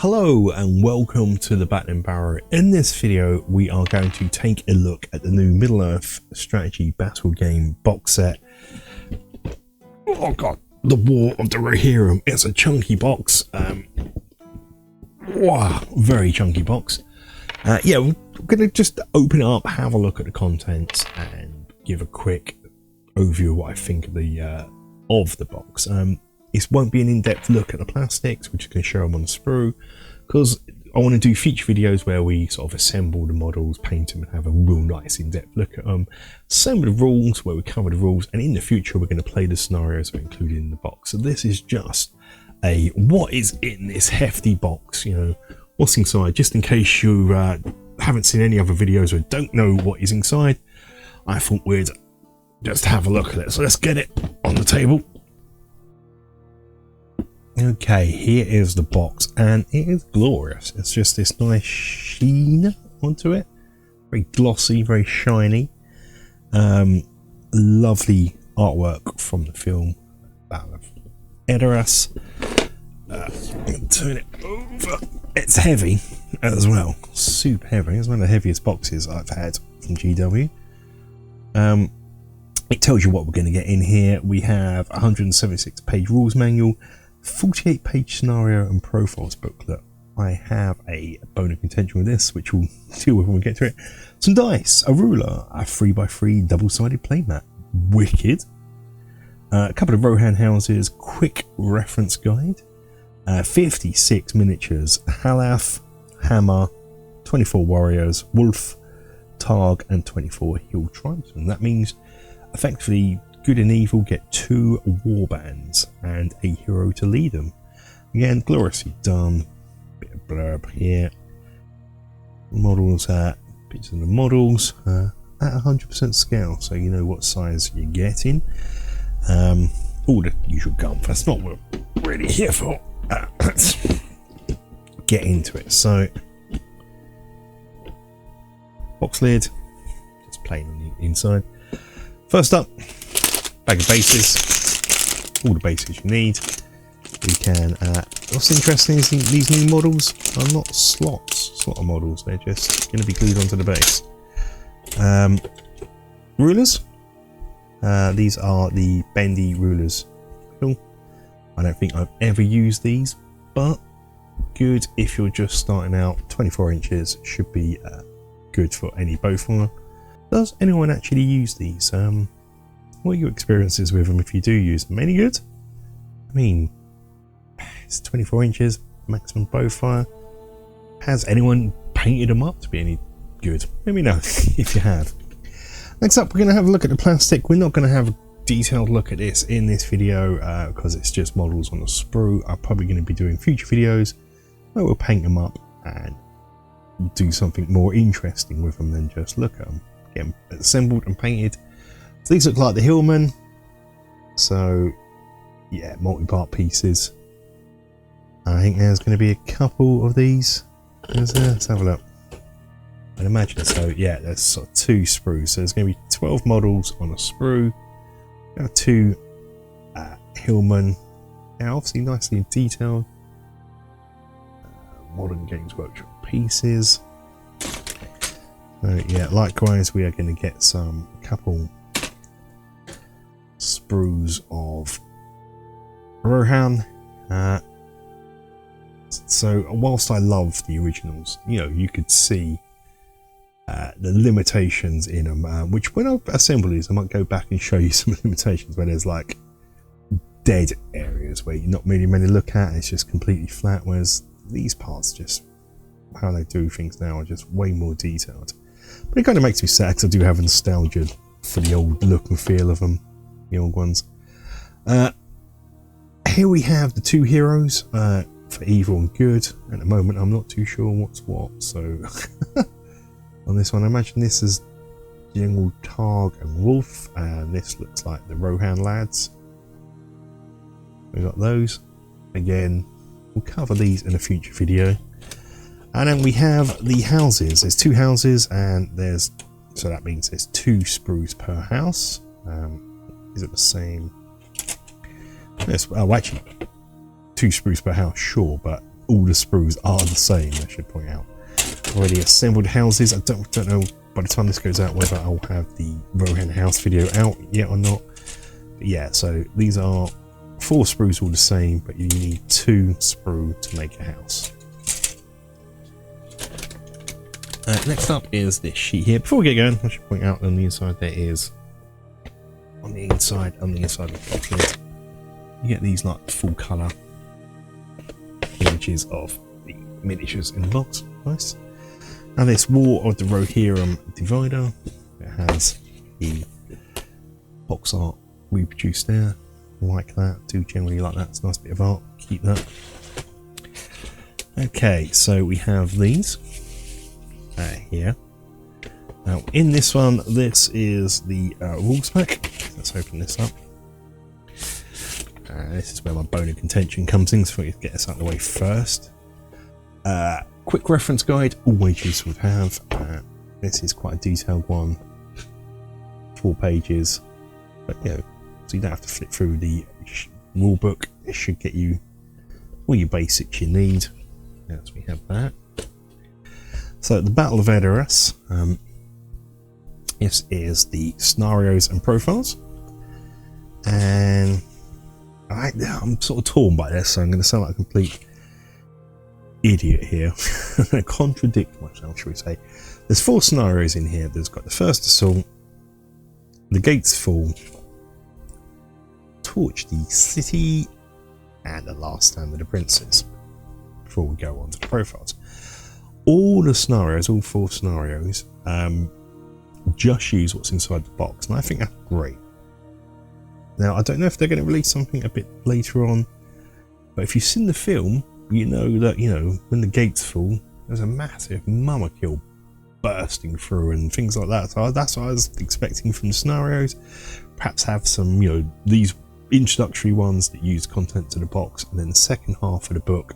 Hello and welcome to the Bat and Barrow. In this video we are going to take a look at the new Middle-earth strategy battle game box set. Oh god, the War of the Rohirrim. It's a chunky box. Wow, very chunky box. Yeah, we're gonna just open it up, have a look at the contents and give a quick overview of what I think of the box. This won't be an in-depth look at the plastics, we're just going to show them on the sprue, because I want to do future videos where we sort of assemble the models, paint them and have a real nice in-depth look at them. Some of the rules where we cover the rules, and in the future we're going to play the scenarios that are included in the box. So this is just a what is in this hefty box, you know, what's inside, just in case you haven't seen any other videos or don't know what is inside. I thought we'd just have a look at it. So let's get it on the table. Okay, here is the box and it is glorious. It's just this nice sheen onto it, very glossy, very shiny. Lovely artwork from the film Battle of Edoras. Turn it over. It's heavy as well, super heavy. It's one of the heaviest boxes I've had from GW. It tells you what we're going to get in here. We have a 176-page rules manual, 48-page scenario and profiles booklet. I have a bone of contention with this, which we'll deal with when we get to it. Some dice, a ruler, a 3x3 double-sided playmat. Wicked. A couple of Rohan houses, quick reference guide. 56 miniatures, Halath, Hammer, 24 warriors, Wolf, Targ, and 24 hill tribesmen. That means effectively good and evil get 2 war bands and a hero to lead them. Again, gloriously done. Bit of blurb here. Models, bits of the models at 100% scale, so you know what size you're getting. All the usual gumph. That's not what we're really here for. Let's get into it. So, box lid, just plain on the inside. First up, bag of bases, all the bases you need. We can, what's interesting is these new models are not slot models, they're just going to be glued onto the base. Rulers, these are the bendy rulers. Cool. I don't think I've ever used these, but good if you're just starting out. 24 inches should be good for any bowfire. Does anyone actually use these? What are your experiences with them if you do use them? Any good? I mean, it's 24 inches, maximum bowfire. Has anyone painted them up to be any good? Let me know if you have. Next up, we're going to have a look at the plastic. We're not going to have a detailed look at this in this video because it's just models on the sprue. I'm probably going to be doing future videos where we'll paint them up and do something more interesting with them than just look at them. Get them assembled and painted. So these look like the Hillman. So yeah, multi-part pieces. I think there's going to be a couple of these. Let's have a look. I'd imagine so. Yeah, there's sort of 2 sprues. So there's going to be 12 models on a sprue. 2 Hillman. Now, obviously nicely detailed. Modern Games Workshop pieces. So yeah, likewise we are going to get a couple sprues of Rohan. So whilst I love the originals, you know, you could see the limitations in them, which when I assemble these I might go back and show you some limitations where there's like dead areas where you're not really meant to look at, it's just completely flat, whereas these parts, just how they do things now, are just way more detailed. But it kind of makes me sad because I do have a nostalgia for the old look and feel of them, the old ones. Here we have the 2 heroes for evil and good. At the moment I'm not too sure what's what, so on this one I imagine this is General Targ and Wolf, and this looks like the Rohan lads. We've got those. Again, we'll cover these in a future video. And then we have the houses. There's 2 houses and so that means there's 2 sprues per house. Is it the same? Yes, oh actually 2 sprues per house, sure, but all the sprues are the same, I should point out. Already assembled houses. I don't know by the time this goes out whether I'll have the Rohirrim house video out yet or not. But yeah, so these are 4 sprues all the same, but you need 2 sprue to make a house. Next up is this sheet here. Before we get going, I should point out on the inside there is, on the inside of the box lid, you get these like full colour images of the miniatures in the box. Nice. Now this War of the Rohirrim divider, it has the box art reproduced there. I like that, do generally like that, it's a nice bit of art, keep that. Okay, so we have these here. Now in this one, this is the rules pack. Let's open this up. This is where my bone of contention comes in, so we get this out of the way first. Quick reference guide, always useful to have. This is quite a detailed one, 4 pages, but you know, so you don't have to flip through the rule book. It should get you all your basics you need. Yes, we have that. So the Battle of Edoras. This is the scenarios and profiles, and I'm sort of torn by this, so I'm going to sound like a complete idiot here. I'm going to contradict myself, shall we say. There's 4 scenarios in here. There's got the first assault, the gates fall, torch the city, and the last stand of the princes. Before we go on to the profiles, all the scenarios, all 4 scenarios, just use what's inside the box, and I think that's great. Now I don't know if they're going to release something a bit later on, but if you've seen the film, you know that, you know, when the gates fall, there's a massive mama kill bursting through and things like that. So that's what I was expecting from the scenarios. Perhaps have some, you know, these introductory ones that use content to the box, and then the second half of the book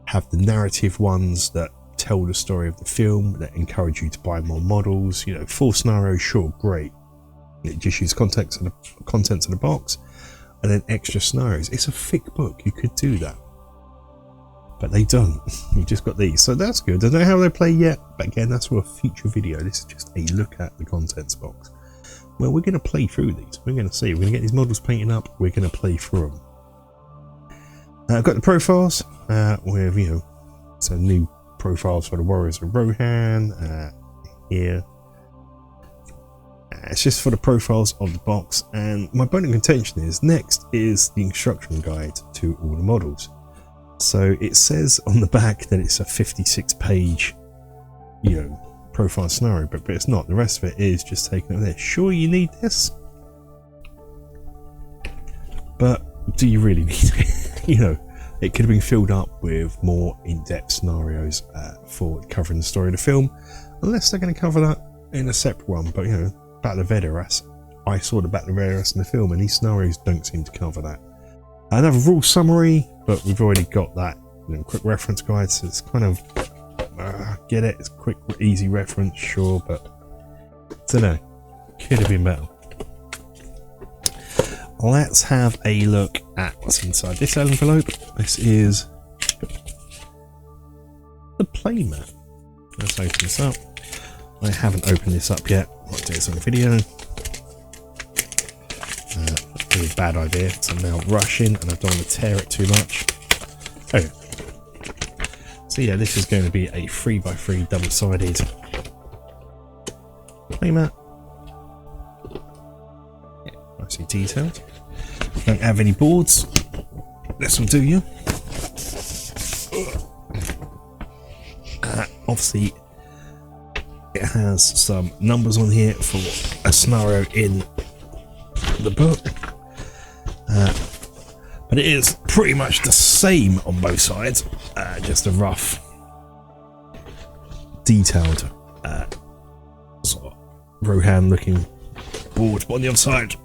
have the narrative ones that tell the story of the film, that encourage you to buy more models. You know, 4 scenarios, sure, great. It just use contents of the box, and then extra scenarios. It's a thick book, you could do that, but they don't. You've just got these, so that's good. I don't know how they play yet, but again, that's for a future video. This is just a look at the contents box. Well, we're going to play through these. We're going to see. We're going to get these models painted up. We're going to play through them. I've got the profiles with, you know, some new profiles for the Warriors of Rohan here. It's just for the profiles of the box, and my bone of contention is next is the instruction guide to all the models. So it says on the back that it's a 56-page, you know, profile scenario, but it's not. The rest of it is just taken out there. Sure, you need this, but do you really need it? You know, it could have been filled up with more in-depth scenarios for covering the story of the film, unless they're going to cover that in a separate one. But you know, Battle of Edoras, I saw the Battle of Edoras in the film, and these scenarios don't seem to cover that. Another rule summary, but we've already got that. You know, quick reference guide, so it's kind of get it. It's quick, easy reference, sure, but I don't know. Could have been better. Let's have a look at what's inside this envelope. This is the playmat. Let's open this up. I haven't opened this up yet. I'll do this on the video. Really bad idea, so I'm now rushing and I don't want to tear it too much. Oh, so yeah, this is going to be a 3x3 double-sided playmat. Yeah, nicely detailed. Don't have any boards. This will do you. Obviously, it has some numbers on here for a scenario in the book, but it is pretty much the same on both sides, just a rough detailed sort of Rohan looking board, but on the other side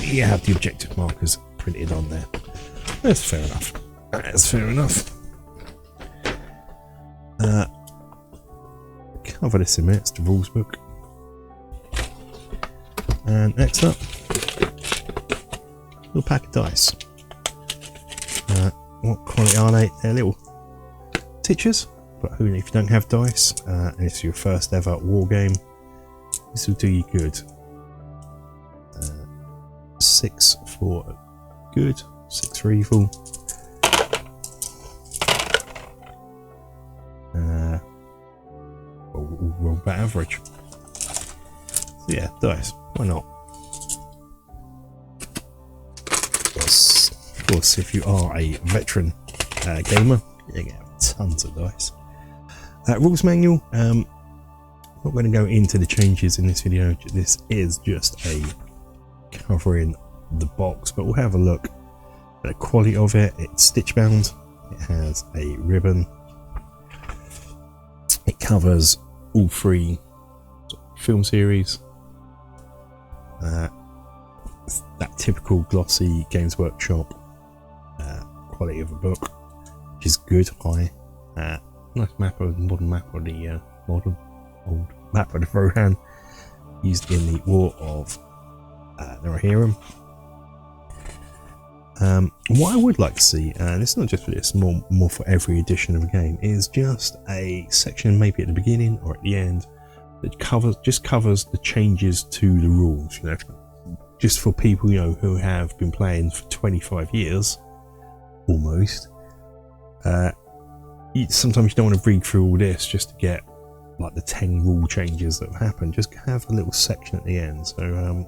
you have the objective markers printed on there. That's fair enough. That's fair enough. Cover this in a minute, it's the rules book. And next up, a little pack of dice. What quality are they? They're little Titchers, but who, if you don't have dice and it's your first ever war game, this will do you good. 6 for good, 6 for evil. We'll roll about average. So yeah, dice, why not? Of course, if you are a veteran gamer, you get tons of dice. Rules manual. I'm not going to go into the changes in this video. This is just a covering the box, but we'll have a look at the quality of it. It's stitch bound. It has a ribbon. It covers all 3 film series. That typical glossy Games Workshop quality of a book, which is good, high. Nice map of modern map of the old map of the Rohirrim, used in the War of the Rohirrim. What I would like to see, and it's not just for this, more for every edition of a game, is just a section maybe at the beginning or at the end that covers the changes to the rules. You know, just for people, you know, who have been playing for 25 years almost. Sometimes you don't want to read through all this just to get like the 10 rule changes that have happened. Just have a little section at the end. So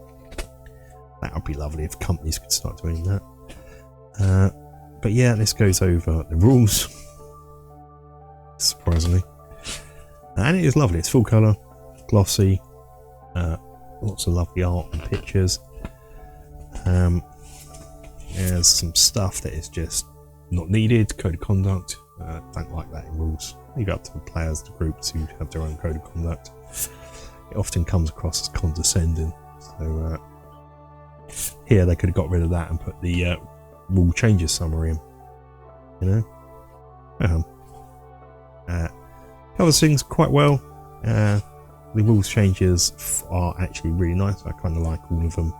that would be lovely if companies could start doing that. But yeah, this goes over the rules, surprisingly, and it is lovely. It's full colour, glossy, lots of lovely art and pictures. There's some stuff that is just not needed. Code of conduct, don't like that in rules. Leave it up to the players, the groups who have their own code of conduct. It often comes across as condescending, so here they could have got rid of that and put the rule changes summary in, you know. Covers things quite well. The rules changes are actually really nice. I kind of like all of them.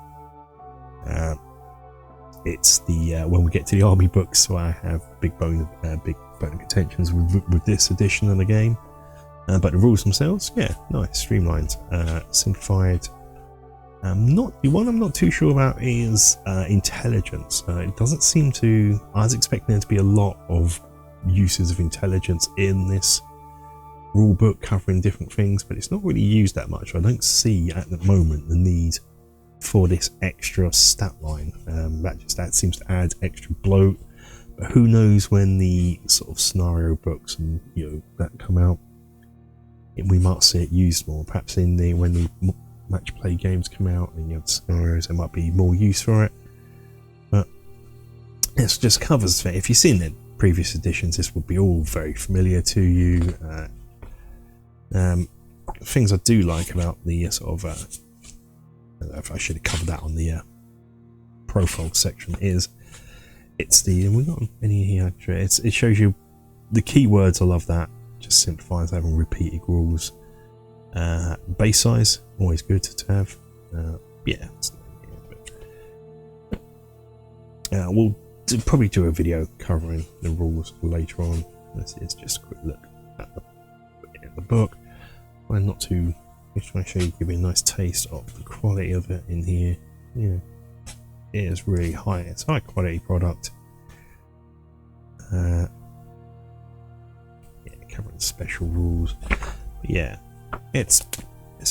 It's the when we get to the army books, so I have big bone of contentions with this edition of the game. But the rules themselves, yeah, nice, streamlined, simplified. Not the one I'm not too sure about is intelligence. It doesn't seem to. I was expecting there to be a lot of uses of intelligence in this rule book covering different things, but it's not really used that much. I don't see at the moment the need for this extra stat line. That seems to add extra bloat. But who knows when the sort of scenario books and that come out, we might see it used more. Perhaps when the match play games come out and you have scenarios, there might be more use for it. But it's just covers. If you've seen the previous editions, this would be all very familiar to you. Things I do like about the sort of I should have covered that on the profile section is it's the, and we've got many here. It shows you the keywords. I love that. Just simplifies having repeated rules. Base size, always good to have. Yeah. We'll probably do a video covering the rules later on. This is just a quick look at the book. I'm not too. Just trying to show you, give you a nice taste of the quality of it in here. Yeah, it is really high. It's a high quality product. Yeah, covering special rules. But yeah, it's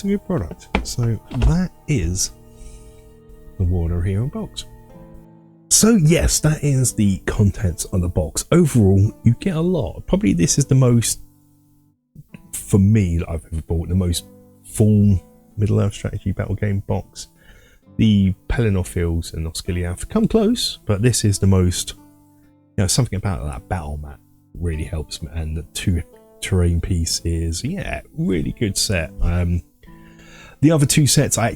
a good product. So that is the Rohirrim box. So yes, that is the contents of the box. Overall, you get a lot. Probably this is the most, for me, that I've ever bought, the most full Middle-earth strategy battle game box. The Pelennor Fields and Osgiliath come close, but this is the most, something about that battle map really helps me, and the 2 terrain pieces. Yeah, really good set. The other 2 sets, I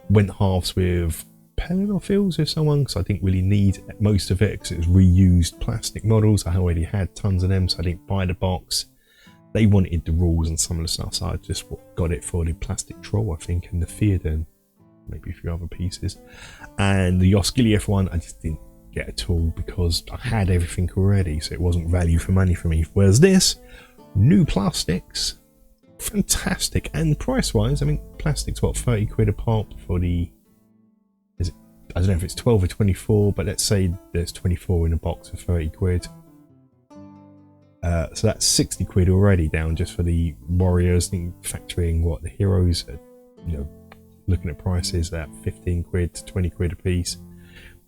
went halves with Pelennor Fields with someone, because I didn't really need most of it, because it was reused plastic models. I already had tons of them, so I didn't buy the box. They wanted the rules and some of the stuff, so I just got it for the plastic troll, I think, and the Theoden, maybe a few other pieces. And the Osgiliath one, I just didn't get a tool because I had everything already, so it wasn't value for money for me. Whereas this, new plastics, fantastic, and price wise, I mean, plastic's what, 30 quid a pop for the, is it, I don't know if it's 12 or 24, but let's say there's 24 in a box of 30 quid. So that's 60 quid already down just for the warriors. Factoring what the heroes are, you know, looking at prices at 15 quid to 20 quid a piece.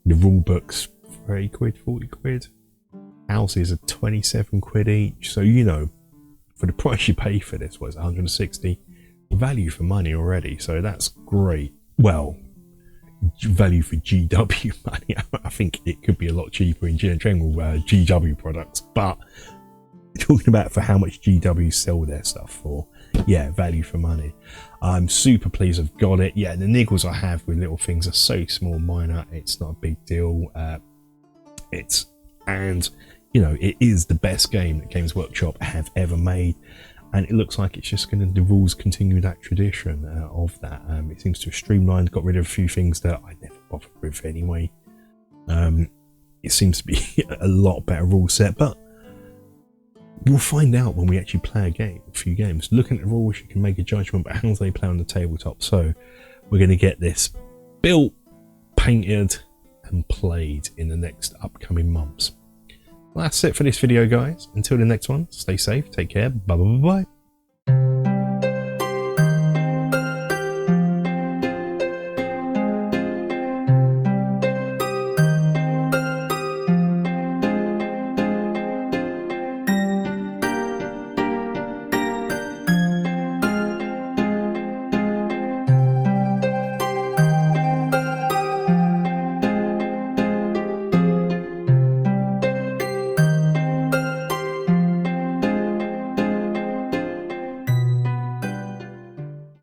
The rule books 30 quid, 40 quid. Houses are 27 quid each. So, you know, for the price you pay for this, was 160, value for money already. So that's great. Well, value for GW money. I think it could be a lot cheaper in general GW products, but talking about for how much GW sell their stuff for, yeah, value for money. I'm super pleased I've got it. Yeah, the niggles I have with little things are so small, minor, it's not a big deal. And you know, it is the best game that Games Workshop have ever made, and it looks like it's just going to, the rules continue that tradition of that. It seems to have streamlined, got rid of a few things that I never bothered with anyway. It seems to be a lot better rule set, but we'll find out when we actually play a few games. Looking at the rules, you can make a judgment, but how do they play on the tabletop? So we're going to get this built, painted, and played in the next upcoming months. Well, that's it for this video, guys. Until the next one, stay safe, take care, bye bye bye bye.